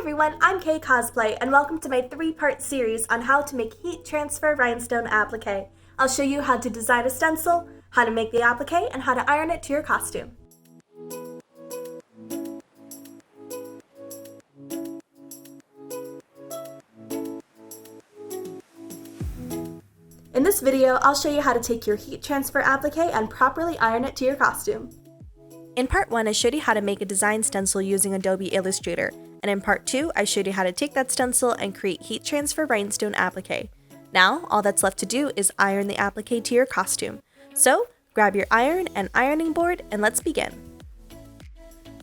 everyone, I'm Kaye Cosplay, and welcome to my 3-part series on how to make heat transfer rhinestone applique. I'll show you how to design a stencil, how to make the applique, and how to iron it to your costume. In this video, I'll show you how to take your heat transfer applique and properly iron it to your costume. In part 1, I showed you how to make a design stencil using Adobe Illustrator, and in part 2, I showed you how to take that stencil and create heat transfer rhinestone applique. Now, all that's left to do is iron the applique to your costume. So, grab your iron and ironing board and let's begin.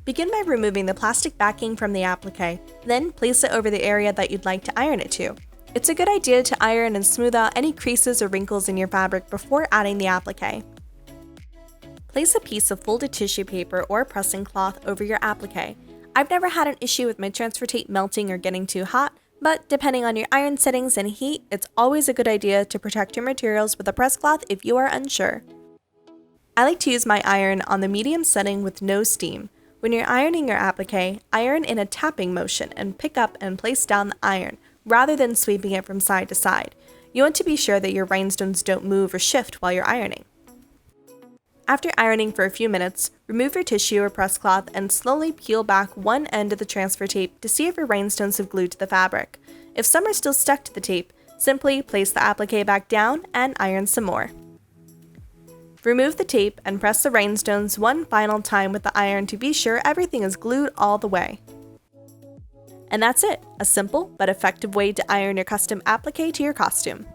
Begin by removing the plastic backing from the applique, then place it over the area that you'd like to iron it to. It's a good idea to iron and smooth out any creases or wrinkles in your fabric before adding the applique. Place a piece of folded tissue paper or pressing cloth over your applique. I've never had an issue with my transfer tape melting or getting too hot, but depending on your iron settings and heat, it's always a good idea to protect your materials with a press cloth if you are unsure. I like to use my iron on the medium setting with no steam. When you're ironing your applique, iron in a tapping motion and pick up and place down the iron, rather than sweeping it from side to side. You want to be sure that your rhinestones don't move or shift while you're ironing. After ironing for a few minutes, remove your tissue or press cloth and slowly peel back one end of the transfer tape to see if your rhinestones have glued to the fabric. If some are still stuck to the tape, simply place the applique back down and iron some more. Remove the tape and press the rhinestones one final time with the iron to be sure everything is glued all the way. And that's it, a simple but effective way to iron your custom applique to your costume.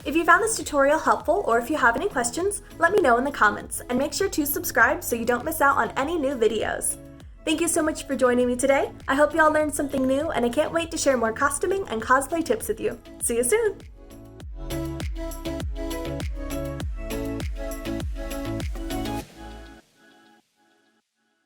If you found this tutorial helpful or if you have any questions, let me know in the comments and make sure to subscribe so you don't miss out on any new videos. Thank you so much for joining me today. I hope you all learned something new and I can't wait to share more costuming and cosplay tips with you. See you soon!